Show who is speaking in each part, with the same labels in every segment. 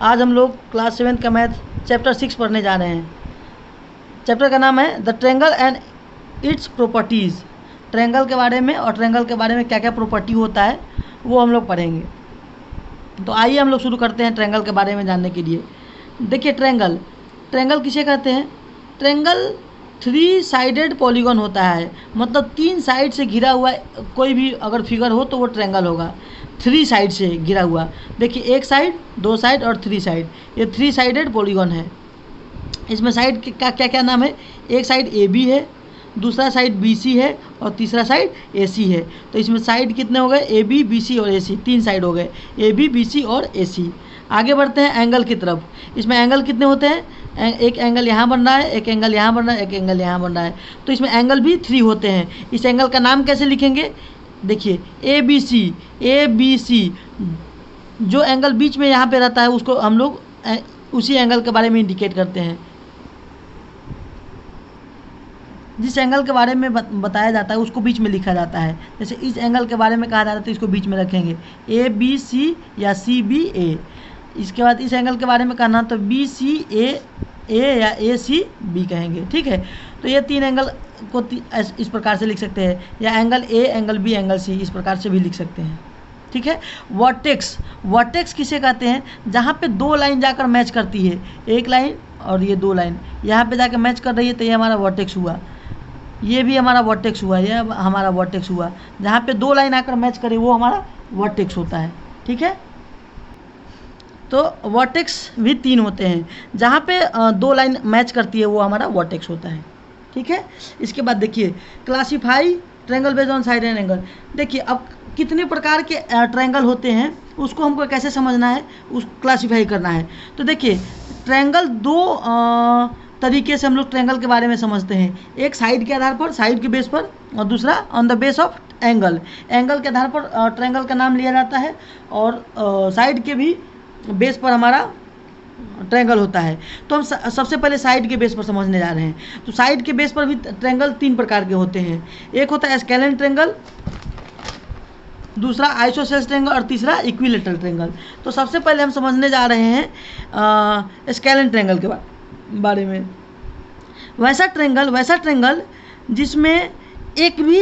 Speaker 1: आज हम लोग क्लास 7 का मैथ चैप्टर 6 पढ़ने जा रहे हैं। चैप्टर का नाम है the triangle and it's properties. Triangle के बारे में और ट्रायंगल के बारे में क्या क्या प्रॉपर्टी होता है वो हम लोग पढ़ेंगे। तो आइए हम लोग शुरू करते हैं ट्रायंगल के बारे में जानने के लिए। देखिए ट्रायंगल, ट्रायंगल किसे कहते हैं? ट्रायंगल 3 साइडेड पॉलीगॉन होता है, मतलब 3 साइड से घिरा हुआ कोई भी अगर फिगर हो तो वो ट्रायंगल होगा। 3 साइड से घिरा हुआ, देखिए 1 साइड, 2 साइड और 3 साइड, ये 3 साइडेड पॉलीगॉन है। इसमें साइड का क्या क्या नाम है? एक साइड ए बी है, दूसरा साइड बी सी है और तीसरा साइड ए सी है। तो इसमें साइड कितने हो गए? ए बी, बी सी और ए सी, 3 साइड हो गए, ए बी, बी सी और ए सी। आगे बढ़ते हैं एंगल की तरफ। इसमें एंगल कितने होते हैं? एक एंगल यहाँ बन रहा है, एक एंगल यहाँ बन रहा है, एक एंगल यहाँ बन रहा है। तो इसमें एंगल भी 3 होते हैं। इस एंगल का नाम कैसे लिखेंगे? देखिए A B C, A B C, जो एंगल बीच में यहाँ पे रहता है उसको हम लोग उसी एंगल के बारे में इंडिकेट करते हैं। जिस एंगल के बारे में बताया जाता है उसको बीच में लिखा जाता है। जैसे इस एंगल के बारे में कहा जाता है तो इसको बीच में रखेंगे, ए बी सी या सी बी ए। इसके बाद इस एंगल के बारे में कहना तो बी सी ए या ए सी बी कहेंगे, ठीक है। तो ये 3 एंगल को इस प्रकार से लिख सकते हैं, या angle A, angle B, angle C, इस प्रकार से भी लिख सकते हैं, ठीक है। वर्टेक्स, वर्टेक्स किसे कहते हैं? जहाँ पे 2 लाइन जाकर मैच करती है, एक लाइन और ये 2 लाइन यहाँ पे जाकर मैच कर रही है तो ये हमारा वर्टेक्स हुआ, ये भी हमारा वर्टेक्स हुआ, ये हमारा वर्टेक्स हुआ। जहाँ पे 2 लाइन आकर मैच करे वो हमारा वर्टेक्स होता है, ठीक है। तो वर्टेक्स भी 3 होते हैं, जहाँ पे 2 लाइन मैच करती है वो हमारा वर्टेक्स होता है, ठीक है। इसके बाद देखिए classify triangle based on side and angle. देखिए अब कितने प्रकार के ट्रायंगल होते हैं उसको हमको कैसे समझना है, उस क्लासीफाई करना है। तो देखिए ट्रायंगल 2 तरीके से हम लोग ट्रायंगल के बारे में समझते हैं। एक साइड के आधार पर, साइड के बेस पर, और दूसरा on the base of angle. Angle के आधार पर ट्रायंगल का नाम लिया जाता है और साइड के भी बेस पर हमारा ट्रायंगल होता है। तो हम सबसे पहले साइड के बेस पर समझने जा रहे हैं। तो साइड के बेस पर भी ट्रायंगल 3 प्रकार के होते हैं। एक होता है स्केलेन ट्रायंगल, दूसरा आइसोसेलेस ट्रायंगल और तीसरा इक्विलेटरल ट्रायंगल। तो सबसे पहले हम समझने जा रहे हैं स्केलेन ट्रायंगल के बारे में। वैसा ट्रायंगल जिसमें एक भी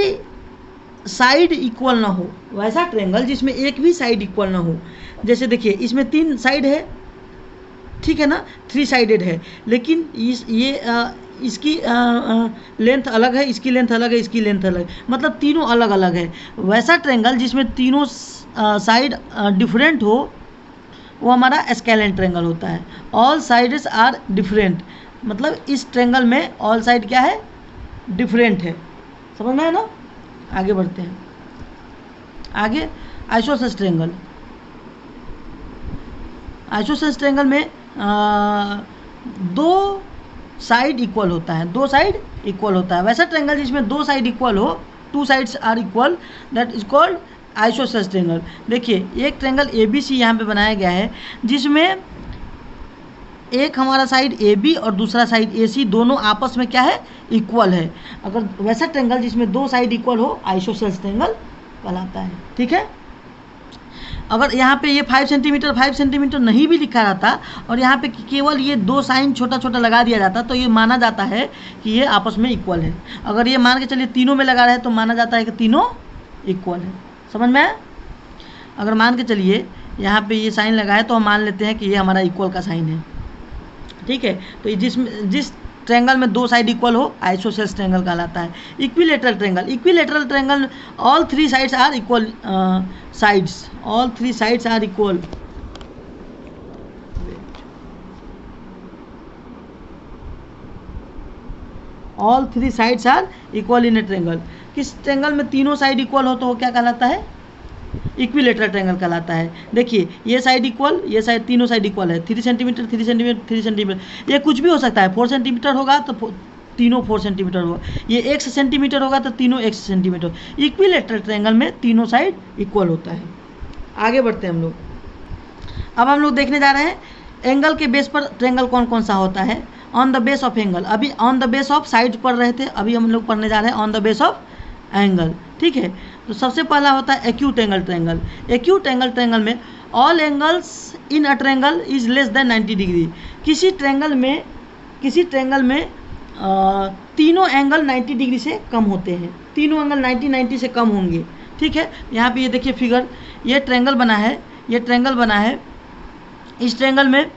Speaker 1: साइड इक्वल ना हो, वैसा ट्रायंगल जिसमें एक भी साइड इक्वल ना हो। जैसे देखिए इसमें 3 साइड है, ठीक है ना, 3 साइडेड है, लेकिन इसकी लेंथ अलग है, इसकी लेंथ अलग है, इसकी लेंथ अलग, मतलब तीनों अलग अलग है। वैसा ट्रायंगल जिसमें तीनों साइड डिफरेंट हो वो हमारा स्केलेन ट्रायंगल होता है। ऑल साइड्स आर डिफरेंट, मतलब इस ट्रायंगल में ऑल साइड क्या है? डिफरेंट है। समझ में है ना? आगे बढ़ते हैं। आगे आइसोसेलेस ट्रायंगल। आइसोसेलेस ट्रायंगल में 2 साइड इक्वल होता है, 2 साइड इक्वल होता है। वैसा ट्रायंगल जिसमें 2 साइड इक्वल हो, 2 sides are equal, that is called isosceles triangle. देखिए एक ट्रायंगल ए बी सी यहाँ पे बनाया गया है जिसमें एक हमारा साइड ए बी और दूसरा साइड ए सी दोनों आपस में क्या है? इक्वल है। अगर वैसा ट्रायंगल जिसमें 2 साइड इक्वल हो आइसोसेलेस ट्रायंगल कहलाता है, ठीक है। अगर यहाँ पे ये 5 सेंटीमीटर नहीं भी लिखा रहता और यहाँ पे केवल ये 2 साइन छोटा छोटा लगा दिया जाता तो ये माना जाता है कि ये आपस में इक्वल है। अगर ये मान के चलिए तीनों में लगा रहे तो माना जाता है कि तीनों इक्वल है। समझ में आया? अगर मान के चलिए यहाँ पे ये साइन लगा है तो हम मान लेते हैं कि ये हमारा इक्वल का साइन है, ठीक है। तो जिस ट्रायंगल में 2 साइड इक्वल हो आइसोसेलेस ट्रायंगल कहलाता है। Equilateral triangle all 3 sides are equal sides, all 3 sides are equal. All 3 sides are equal in a triangle. किस ट्रायंगल में तीनों साइड इक्वल हो तो वो क्या कहलाता है? इक्विलेटरल ट्रायंगल कहलाता है। देखिए ये साइड इक्वल, ये साइड, तीनों साइड इक्वल है। 3 सेंटीमीटर, 3 सेंटीमीटर, 3 सेंटीमीटर, ये कुछ भी हो सकता है। 4 सेंटीमीटर होगा तो तीनों 4 सेंटीमीटर होगा, ये 1 सेंटीमीटर होगा तो तीनों 1 सेंटीमीटर। इक्विलेटरल ट्रायंगल में तीनों साइड इक्वल होता है। आगे बढ़ते हैं हम लोग। अब हम लोग देखने जा रहे हैं एंगल के बेस पर ट्रायंगल कौन कौन सा होता है। On the base of angle, अभी on the base of side पढ़ रहे थे, अभी हम लोग पढ़ने जा रहे हैं on the base of angle, ठीक है। तो सबसे पहला होता है acute angle triangle. Acute angle triangle में all angles in a triangle is less than 90 degree. किसी ट्रायंगल में तीनों एंगल 90 डिग्री से कम होते हैं, तीनों एंगल 90 से कम होंगे। ठीक है, यहाँ पे ये देखिए फिगर, ये ट्रायंगल बना है, इस ट्रायंगल में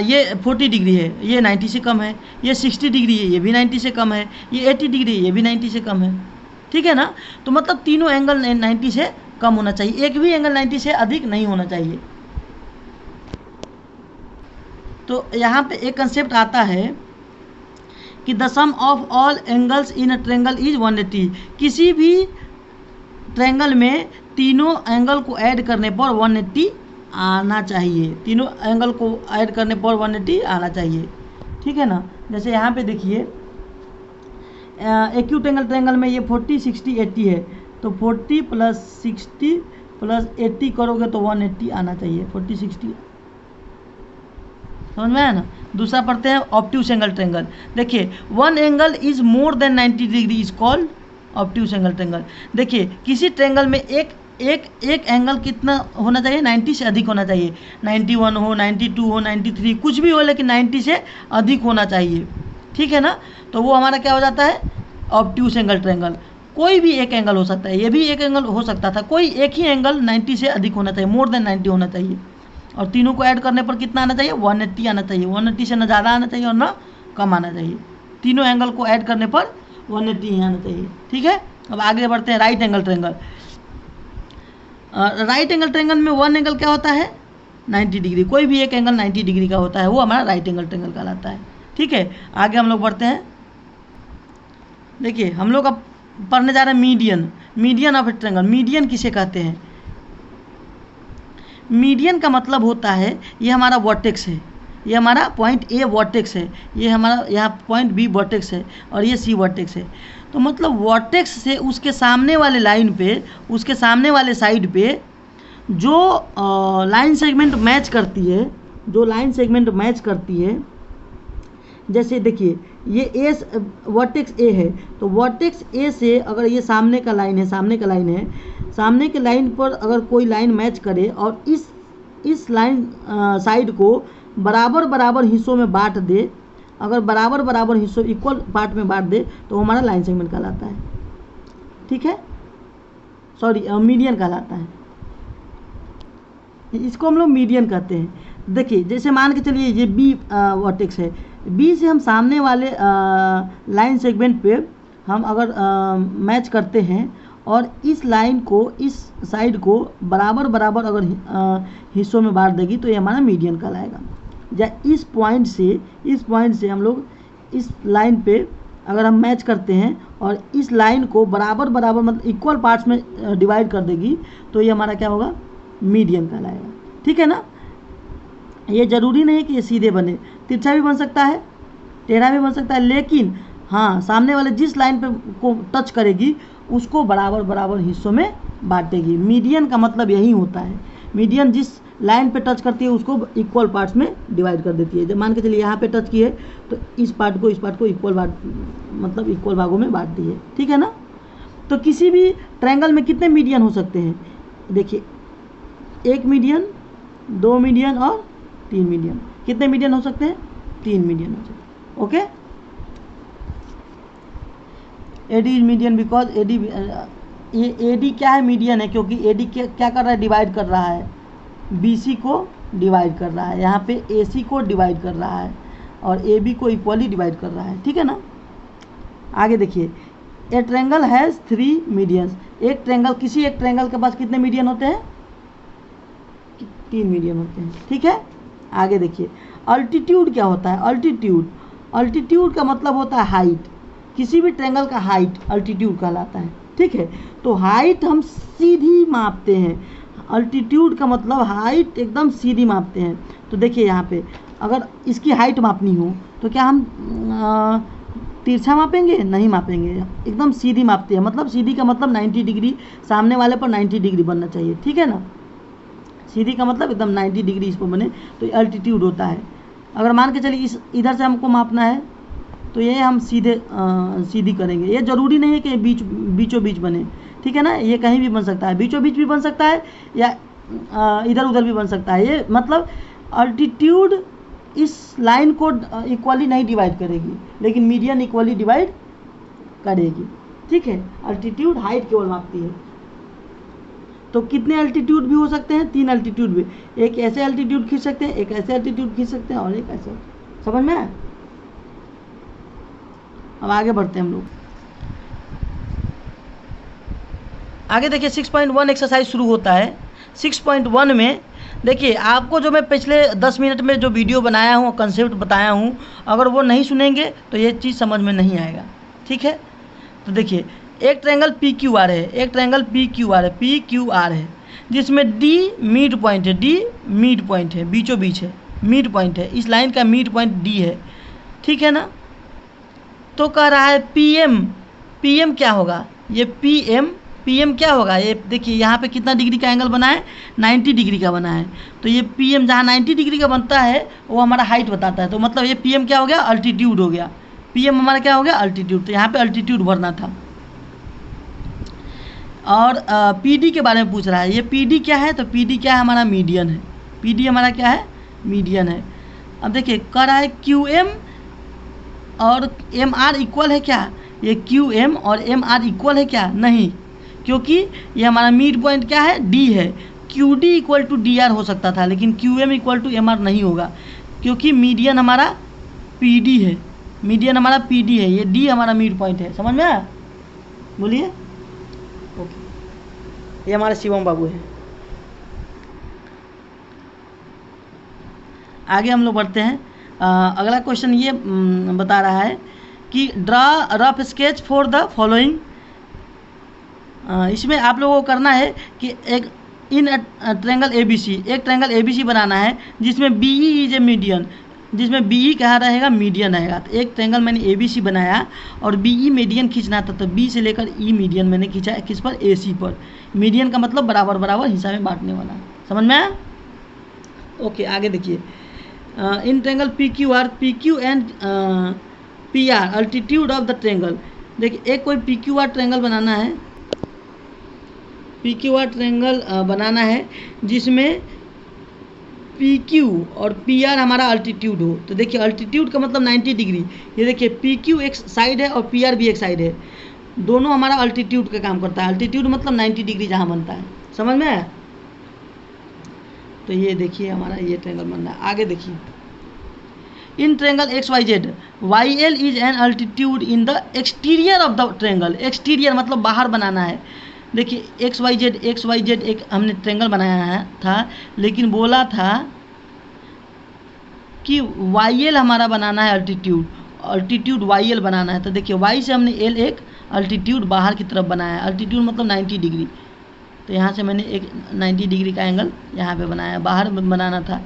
Speaker 1: ये 40 डिग्री है, ये 90 से कम है, ये 60 डिग्री है, ये भी 90 से कम है, ये 80 डिग्री है, ये भी 90 से कम है। ठीक है ना, तो मतलब तीनों एंगल 90 से कम होना चाहिए, एक भी एंगल 90 से अधिक नहीं होना चाहिए। तो यहाँ पे एक कंसेप्ट आता है कि the sum of all angles in a triangle is 180। किसी भी ट्रायंगल में तीनों एंगल को ऐड करने पर 180 आना चाहिए, तीनों एंगल को ऐड करने पर 180 आना चाहिए। ठीक है ना, जैसे यहाँ पे देखिए एक्यूट एंगल ट्रायंगल में ये 40 60 80 है, तो 40 + 60 + 80 करोगे तो 180 आना चाहिए। 40 60 समझ में आया ना। दूसरा पढ़ते हैं ऑब्ट्यूस एंगल ट्रायंगल। देखिए one angle is more than 90 degree is called obtuse angle triangle. देखिए किसी ट्रायंगल में एक एंगल कितना होना चाहिए, 90 से अधिक होना चाहिए, 91 हो, 92 हो, 93 कुछ भी हो, लेकिन 90 से अधिक होना चाहिए। ठीक है ना, तो वो हमारा क्या हो जाता है, ऑब्ट्यूस एंगल ट्रायंगल। कोई भी एक एंगल हो सकता है, ये भी एक एंगल हो सकता था, कोई एक ही एंगल 90 से अधिक होना चाहिए, मोर देन 90 होना चाहिए। और तीनों को ऐड करने पर कितना आना चाहिए, 180 आना चाहिए। 180 से ना ज़्यादा आना चाहिए और ना कम आना चाहिए। तीनों एंगल को ऐड करने पर 180 ही आना चाहिए। ठीक है, अब आगे बढ़ते हैं right angle triangle. Right angle triangle में वन एंगल क्या होता है, 90 डिग्री। कोई भी एक एंगल 90 डिग्री का होता है, वो हमारा राइट एंगल ट्रायंगल कहलाता है। ठीक है, आगे हम लोग बढ़ते हैं। देखिए हम लोग अब पढ़ने जा रहे हैं median of A triangle. Median किसे कहते हैं, मीडियन का मतलब होता है ये हमारा वर्टेक्स है, ये हमारा पॉइंट ए वर्टेक्स है, ये हमारा यहाँ पॉइंट बी वर्टेक्स है और ये सी वर्टेक्स है। तो मतलब वर्टेक्स से उसके सामने वाले लाइन पे, उसके सामने वाले साइड पे जो लाइन सेगमेंट मैच करती है, जो लाइन सेगमेंट मैच करती है, जैसे देखिए ये ए वर्टेक्स ए है, तो वर्टेक्स ए से अगर ये सामने का लाइन है, सामने के लाइन पर अगर कोई लाइन मैच करे और इस लाइन साइड को बराबर हिस्सों में बांट दे, अगर बराबर हिस्सों इक्वल पार्ट में बांट दे तो हमारा लाइन सेगमेंट कहलाता है। ठीक है, सॉरी मीडियन कहलाता है, इसको हम लोग मीडियन कहते हैं। देखिए जैसे मान के चलिए ये बी वर्टेक्स है, बी से हम सामने वाले लाइन सेगमेंट पे हम अगर मैच करते हैं और इस लाइन को, इस साइड को बराबर अगर हिस्सों में बांट देगी तो ये हमारा मीडियन कहलाएगा। या इस पॉइंट से हम लोग इस लाइन पे अगर हम मैच करते हैं और इस लाइन को बराबर मतलब इक्वल पार्ट्स में डिवाइड कर देगी तो ये हमारा क्या होगा, मीडियन कहलाएगा। ठीक है ना, ये ज़रूरी नहीं कि ये सीधे बने, तिरछा भी बन सकता है, टेढ़ा भी बन सकता है, लेकिन हाँ सामने वाले जिस लाइन पे को टच करेगी उसको बराबर हिस्सों में बांटेगी। मीडियन का मतलब यही होता है, मीडियन जिस लाइन पे टच करती है उसको इक्वल पार्ट्स में डिवाइड कर देती है। जब मान के चलिए यहाँ पे टच की है तो इस पार्ट को इक्वल भागों में बांट दी है। ठीक है ना, तो किसी भी ट्रायंगल में कितने मीडियन हो सकते हैं, देखिए 1 मीडियन, 2 मीडियन और 3 मीडियन। कितने मीडियन हो सकते हैं, 3 मीडियन हो सकते हैं। Okay, AD is median because AD क्या है, मीडियन है, क्योंकि एडी क्या कर रहा है, डिवाइड कर रहा है, बीसी को डिवाइड कर रहा है, यहाँ पे एसी को डिवाइड कर रहा है और एबी को इक्वली डिवाइड कर रहा है। ठीक है ना, आगे देखिए ए ट्रायंगल हैज़ 3 मीडियंस। किसी एक ट्रायंगल के पास कितने मीडियन होते हैं, 3 मीडियन होते हैं। ठीक है, आगे देखिए अल्टीट्यूड क्या होता है, अल्टीट्यूड का मतलब होता है हाइट। किसी भी ट्रायंगल का हाइट अल्टीट्यूड कहलाता है। ठीक है, तो हाइट हम सीधी मापते हैं, अल्टीट्यूड का मतलब हाइट एकदम सीधी मापते हैं। तो देखिए यहाँ पे अगर इसकी हाइट मापनी हो तो क्या हम तिरछा मापेंगे, नहीं मापेंगे, एकदम सीधी मापते हैं। मतलब सीधी का मतलब 90 डिग्री, सामने वाले पर 90 डिग्री बनना चाहिए। ठीक है ना, सीधी का मतलब एकदम 90 डिग्री इस पर बने तो अल्टीट्यूड होता है। अगर मान के चलिए इस इधर से हमको मापना है तो ये हम सीधी करेंगे। ये ज़रूरी नहीं है कि बीचों बीच बने। ठीक है ना, ये कहीं भी बन सकता है, बीचों बीच भी बन सकता है या इधर उधर भी बन सकता है। ये मतलब अल्टीट्यूड इस लाइन को इक्वली नहीं डिवाइड करेगी, लेकिन मीडियन इक्वली डिवाइड करेगी। ठीक है, अल्टीट्यूड हाइट केवल मापती है। तो कितने अल्टीट्यूड भी हो सकते हैं? 3 अल्टीट्यूड भी। एक ऐसे अल्टीट्यूड खींच सकते हैं, एक ऐसे अल्टीट्यूड खींच सकते हैं, और एक ऐसे। समझ में आया? अब आगे बढ़ते हैं हम लोग। आगे देखिए 6.1 एक्सरसाइज शुरू होता है। 6.1 में देखिए आपको जो मैं पिछले 10 मिनट में जो वीडियो बनाया हूँ, कंसेप्ट बताया हूँ, अगर वो नहीं सुनेंगे तो ये चीज़ समझ में नहीं आएगा। ठीक है, तो देखिए एक ट्रायंगल पी क्यू आर है, एक ट्रायंगल पी क्यू आर है, पी क्यू आर है, जिसमें डी मिड पॉइंट है, डी मिड पॉइंट है, बीचों बीच है, मिड पॉइंट है, इस लाइन का मिड पॉइंट डी है। ठीक है ना? तो कह रहा है पी एम, पी एम क्या होगा? ये पी एम क्या होगा? ये देखिए यहाँ पे कितना डिग्री का एंगल बना है? 90 डिग्री का बना है। तो ये पी एम जहाँ 90 डिग्री का बनता है वो हमारा हाइट बताता है। तो मतलब ये पी एम क्या हो गया? अल्टीट्यूड हो गया। पी एम हमारा क्या हो गया? अल्टीट्यूड। तो यहाँ पे अल्टीट्यूड भरना था। और पी डी के बारे में पूछ रहा है। ये पी डी क्या है? तो पी डी क्या है? हमारा मीडियन है। पी डी हमारा क्या है? मीडियन है। अब देखिए कह रहा है क्यू एम और एम आर इक्वल है क्या? ये क्यू एम और एम आर इक्वल है क्या? नहीं, क्योंकि ये हमारा मिड पॉइंट क्या है? डी है। Q D equal to D R हो सकता था, लेकिन Q M equal to M R नहीं होगा, क्योंकि मीडियन हमारा पी डी है। मीडियन हमारा पी डी है, ये डी हमारा मिड पॉइंट है। समझ में आया? बोलिए। ओके, ये हमारे शिवम बाबू है। आगे हम लोग बढ़ते हैं। अगला क्वेश्चन ये बता रहा है कि draw rough sketch for the following. इसमें आप लोगों को करना है कि एक in triangle A B C, एक ट्रायंगल ए बी सी बनाना है जिसमें B E is a median, जिसमें बी ई कहाँ रहेगा? मीडियन रहेगा। तो एक ट्रायंगल मैंने ए बी सी बनाया और बी ई मीडियन खींचना था, तो बी से लेकर ई मीडियन मैंने खींचा है। किस पर? ए सी पर। मीडियन का मतलब बराबर बराबर हिस्सा में बांटने वाला। समझ में आया? ओके, आगे देखिए। In triangle P Q and P R altitude of the triangle. देखिए एक कोई पी क्यू आर ट्रायंगल बनाना है, पी क्यू आर ट्रायंगल बनाना है जिसमें पी क्यू और पी आर हमारा अल्टीट्यूड हो। तो देखिए अल्टीट्यूड का मतलब 90 डिग्री। ये देखिए पी क्यू एक साइड है और पी आर भी एक साइड है, दोनों हमारा अल्टीट्यूड का काम करता है। अल्टीट्यूड मतलब 90 डिग्री जहाँ बनता है। समझ में आया? तो ये देखिए हमारा ये ट्रायंगल बन रहा है। आगे देखिए in triangle X Y Z, Y L is an altitude in the exterior of the triangle. Exterior मतलब बाहर बनाना है। देखिए एक्स वाई जेड एक हमने ट्रायंगल बनाया है था, लेकिन बोला था कि वाई एल हमारा बनाना है अल्टीट्यूड वाई एल बनाना है। तो देखिए वाई से हमने एल एक अल्टीट्यूड बाहर की तरफ बनाया है। अल्टीट्यूड मतलब 90 डिग्री। तो यहाँ से मैंने एक 90 डिग्री का एंगल यहाँ पे बनाया, बाहर बनाना था।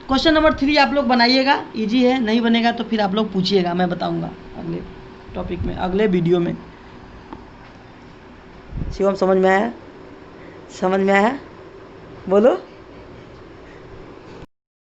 Speaker 1: क्वेश्चन नंबर 3 आप लोग बनाइएगा, इजी है। नहीं बनेगा तो फिर आप लोग पूछिएगा, मैं बताऊँगा अगले टॉपिक में, अगले वीडियो में। शिवम समझ में आया? समझ में आया? बोलो।